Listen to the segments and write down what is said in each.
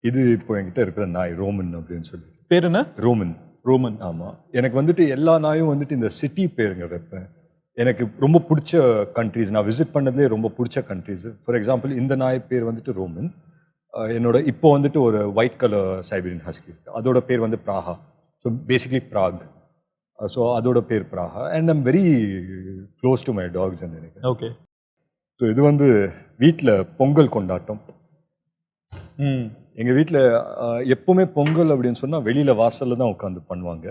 இது இப்போ என்கிட்ட இருக்கிற நாய் ரோமன் அப்படின்னு சொல்லி. பேர் என்ன? ரோமன். ரோமன். ஆமாம். எனக்கு வந்துட்டு எல்லா நாயும் வந்துட்டு இந்த சிட்டி பேருங்க வைப்பேன். எனக்கு ரொம்ப பிடிச்ச கண்ட்ரீஸ், நான் விசிட் பண்ணதுலேயே ரொம்ப பிடிச்ச கண்ட்ரீஸ். ஃபார் எக்ஸாம்பிள் இந்த நாய் பேர் வந்துட்டு ரோமன். என்னோட இப்போ வந்துட்டு ஒரு ஒயிட் கலர் சைபீரியன் ஹஸ்கி இருக்குது, அதோட பேர் வந்து Praga. So basically Prague. So அதோட பேர் Praga. And I'm very close to my dogs எனக்கு. ஓகே. ஸோ இது வந்து வீட்டில் பொங்கல் கொண்டாட்டம். எங்கள் வீட்டில் எப்போவுமே பொங்கல் அப்படின்னு சொன்னால் வெளியில் வாசலில் தான் உட்காந்து பண்ணுவாங்க.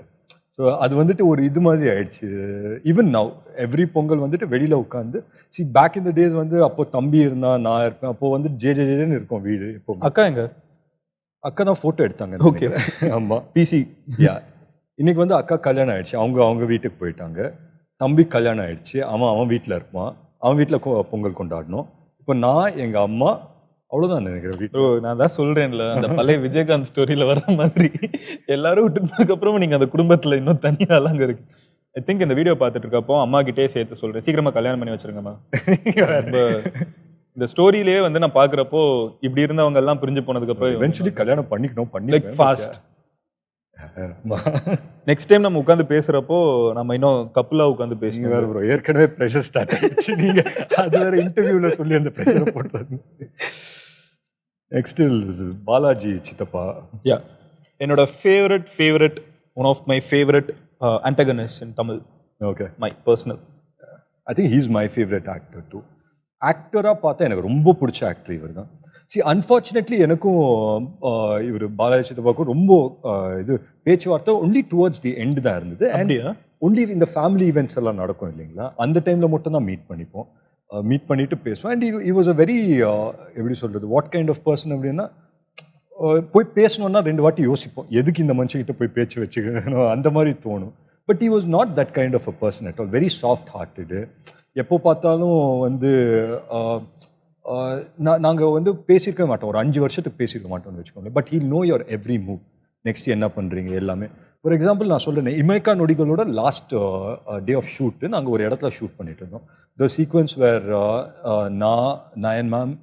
ஸோ அது வந்துட்டு ஒரு இது மாதிரி ஆயிடுச்சு. ஈவன் நவ் எவ்ரி பொங்கல் வந்துட்டு வெளியில் உட்காந்து பேக் இன் த டேஸ் வந்து அப்போது தம்பி இருந்தான், நான் இருப்பேன், அப்போது வந்து ஜேன்னு இருக்கும் வீடு. இப்போ அக்கா எங்க? அக்கா தான் ஃபோட்டோ எடுத்தாங்க. ஓகே. ஆமாம். பிசி. யா. இன்னைக்கு வந்து அக்கா கல்யாணம் ஆயிடுச்சு, அவங்க வீட்டுக்கு போயிட்டாங்க. தம்பி கல்யாணம் ஆயிடுச்சு, அவன் வீட்டில் இருப்பான், அவன் வீட்டில் பொங்கல் கொண்டாடணும். இப்போ நான் எங்கள் அம்மா அவ்வளோதான் நினைக்கிறேன் வீட்டில். நான் தான் சொல்கிறேன்ல, அந்த பழைய விஜயகாந்த் ஸ்டோரியில் வர மாதிரி எல்லாரும் விட்டுனதுக்கப்புறமா நீங்கள் அந்த குடும்பத்தில் இன்னும் தனியாலாம் அங்கே இருக்கு. ஐ திங்க் இந்த வீடியோ பார்த்துட்டு இருக்கப்போ அம்மா கிட்டே சேர்த்து சொல்கிறேன், சீக்கிரமாக கல்யாணம் பண்ணி வச்சுருங்கம்மா. ரொம்ப இந்த ஸ்டோரியிலேயே வந்து நான் பார்க்குறப்போ இப்படி இருந்தவங்க எல்லாம் பிரிஞ்சு போனதுக்கப்புறம் எவென்ச்சுவலி கல்யாணம் பண்ணிக்கணும், லைக் ஃபாஸ்ட். நெக்ஸ்ட் டைம் நம்ம உட்காந்து பேசுறப்போ நம்ம இன்னும் கப்புலா உட்காந்து பேசுங்க. வேற ப்ரோ, ஏற்கனவே ப்ரெஷர் ஸ்டார்ட் ஆயிடுச்சு. நீங்க அது வேற இன்டர்வியூல சொல்லி அந்த ப்ரெஷரை போட்டுறது. நெக்ஸ்ட் இஸ் பாலாஜி சித்தப்பா. யா, என்னோட favourite one of my favourite antagonist in Tamil. Okay. My personal. I think he is my favourite actor too. ஆக்டராக பார்த்தா எனக்கு ரொம்ப பிடிச்ச ஆக்டர் இவர் தான். அன்ஃபார்ச்சுனேட்லி எனக்கும் இவர் பாலாஜி சித்தப்பாவுக்கும் ரொம்ப இது பேச்சுவார்த்தை ஒன்லி டுவர்ட்ஸ் தி எண்ட் தான் இருந்தது. அண்ட் ஒன்லி இந்த ஃபேமிலி ஈவெண்ட்ஸ் எல்லாம் நடக்கும் இல்லைங்களா, அந்த டைமில் மட்டும் தான் மீட் பண்ணிப்போம். மீட் பண்ணிட்டு பேசுவோம். And he was a very எப்படி சொல்கிறது, வாட் கைண்ட் ஆஃப் பர்சன் அப்படின்னா, போய் பேசணுன்னா 2 வாட்டி யோசிப்போம், எதுக்கு இந்த மனுஷங்கிட்ட போய் பேச்சு வச்சுக்கணும், அந்த மாதிரி தோணும். But he was not that kind of a person at all. very soft hearted. எப்போ பார்த்தாலும் வந்து நாங்கள் வந்து பேசியிருக்க மாட்டோம், ஒரு 5 வருஷத்துக்கு பேசியிருக்க மாட்டோம்னு வச்சுக்கோங்க. But he'll know your every move, next என்ன பண்ணுறீங்க எல்லாமே. ஃபார் எக்ஸாம்பிள் நான் சொல்கிறேன், இமைக்கா நொடிகளோட லாஸ்ட் டே ஆஃப் ஷூட்டு நாங்கள் ஒரு இடத்துல ஷூட் பண்ணிட்டு இருந்தோம். த சீக்வன்ஸ் வேர் நான், நயன் மேம்,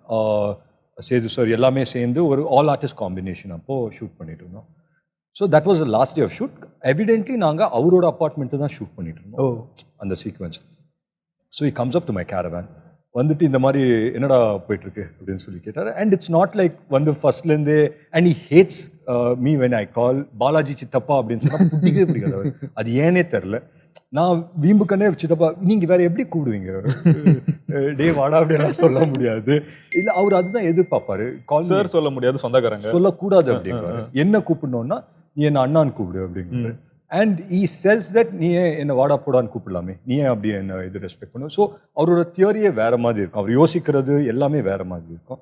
சேது சார் எல்லாமே சேர்ந்து ஒரு ஆல் ஆர்டிஸ்ட் காம்பினேஷன் அப்போது ஷூட் பண்ணிட்டு இருந்தோம். So that was the last day of shoot. Evidently நாங்கள் அவரோட அப்பார்ட்மெண்ட்டு தான் ஷூட் பண்ணிட்டு இருந்தோம் அந்த sequence. So he comes up to my caravan, வந்துட்டு இந்த மாதிரி என்னடா போயிட்டுருக்கு அப்படின்னு சொல்லி கேட்டார். அண்ட் இட்ஸ் நாட் லைக் வந்து ஃபர்ஸ்ட்லேருந்தே, and he hates me when I call Balaji சித்தப்பா அப்படின்னு சொன்னால் பிடிக்கவே பிடிக்காது அவர். அது ஏனே தெரில. நான் வீம்புக்கனே சித்தப்பா நீங்கள் வேறு எப்படி கூப்பிடுவீங்க, டே வாடா அப்படியெல்லாம் சொல்ல முடியாது. இல்லை அவர் அதுதான் எதிர்பார்ப்பாரு, கால் சார் சொல்ல முடியாது, சொந்தக்காரங்க சொல்லக்கூடாது அப்படிங்கிறாரு. என்ன கூப்பிடணுன்னா நீ என்ன அண்ணான்னு கூப்பிடு அப்படிங்கிறாரு. அண்ட் he says that நீ என்ன வாடா போடான்னு கூப்பிடலாமே, நீ அப்படி என்ன இது ரெஸ்பெக்ட் பண்ணும். ஸோ அவரோட தியரியே வேறு மாதிரி இருக்கும், அவர் யோசிக்கிறது எல்லாமே வேறு மாதிரி இருக்கும்.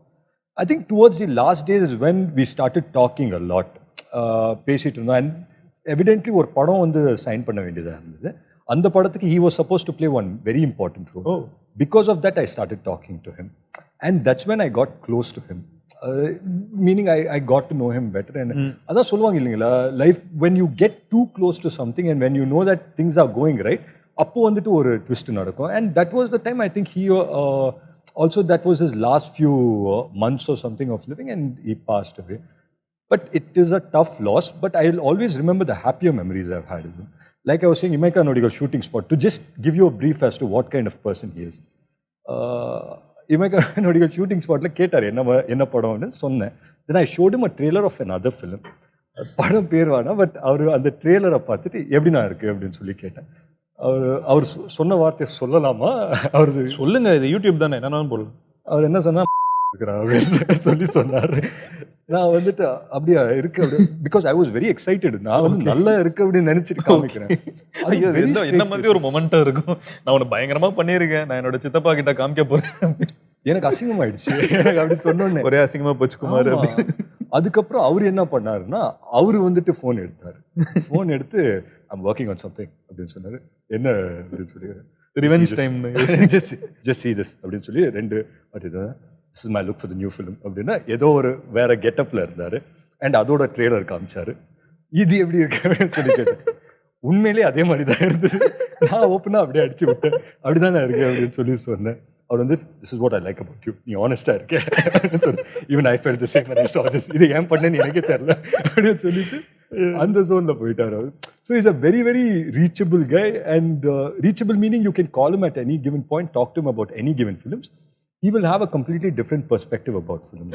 I think towards the last days is when we started talking a lot. பேசிகிட்டு இருந்தோம். அண்ட் எவிடென்ட்லி ஒரு படம் வந்து சைன் பண்ண வேண்டியதாக இருந்தது. அந்த படத்துக்கு he was supposed to play one very important role. Because of that I started talking to him, and that's when I got close to him. Meaning I got to know him better. And அதான் சொல்லுவாங்க இல்லைங்களா, life when you get too close to something and when you know that things are going right, அப்போ வந்துட்டு ஒரு twist நடக்கும். And that was the time I think he also, that was his last few months or something of living, and he passed away. But it is a tough loss, but I will always remember the happier memories I've had with him. Like I was saying, Imaika Nodigal shooting spot, to just give you a brief as to what kind of person he is. Imaikkaa நொடிகள் shooting ஸ்பாட்டில் கேட்டார் என்ன படம்னு சொன்னேன். Then I showed him a trailer of another film. படம் பேர் வேணாம், but அவர் அந்த ட்ரெய்லரை பார்த்துட்டு எப்படி நான் இருக்குது அப்படின்னு சொல்லி கேட்டேன். அவர் சொன்ன வார்த்தையை சொல்லலாமா? அவர் சொல்லுங்க, இது யூடியூப் தானே, என்னன்னு போடலாம். அவர் என்ன சொன்னா அப்படின்னு சொல்லி சொன்னார். நான் வந்துட்டு அப்படியா இருக்கு அப்படி, because I was very excited. நான் வந்து நல்லா இருக்கு அப்படின்னு நினைச்சிட்டு காமிக்கிறேன். என்ன மாதிரி ஒரு மொமெண்டம் இருக்கும், நான் உன்னை பயங்கரமா பண்ணியிருக்கேன், நான் என்னோட சித்தப்பா கிட்ட காமிக்க போறேன். எனக்கு அசிங்கமாயிடுச்சு. எனக்கு அப்படி சொன்னோன்னே ஒரே அசிங்கமா போச்சு குமார். அதுக்கப்புறம் அவர் என்ன பண்ணாருன்னா, அவர் வந்துட்டு ஃபோன் எடுத்தார். ஃபோன் எடுத்து ஐம் ஒர்க்கிங் ஆன் சம்திங் அப்படின்னு சொன்னார். என்ன அப்படின்னு சொல்லி, revenge time, just see this அப்படின்னு சொல்லி 2 அப்படிதான், this is my look for the new film அப்படின்னா ஏதோ ஒரு வேற கெட்டப்பில் இருந்தார். அண்ட் அதோட ட்ரெய்லர் காமிச்சார். இது எப்படி இருக்கு அப்படின்னு சொல்லி கேட்டேன். உண்மையிலே அதே மாதிரி தான் இருந்தது. நான் ஓப்பனாக அப்படியே அடிச்சு விட்டேன், அப்படிதானே இருக்கு அப்படின்னு சொல்லி சொன்னேன். அவர் வந்து this is what I like about you, நீ ஆனஸ்டா இருக்க. Even I felt the same when I saw this. இது ஏன் பண்ணேன்னு எனக்கே தெரியல அப்படின்னு சொல்லிட்டு அந்த ஜோன்ல போயிட்டார் அவர். So is a very very reachable guy, and reachable meaning you can call him at any given point, talk to him about any given films. He will have a completely different perspective about films.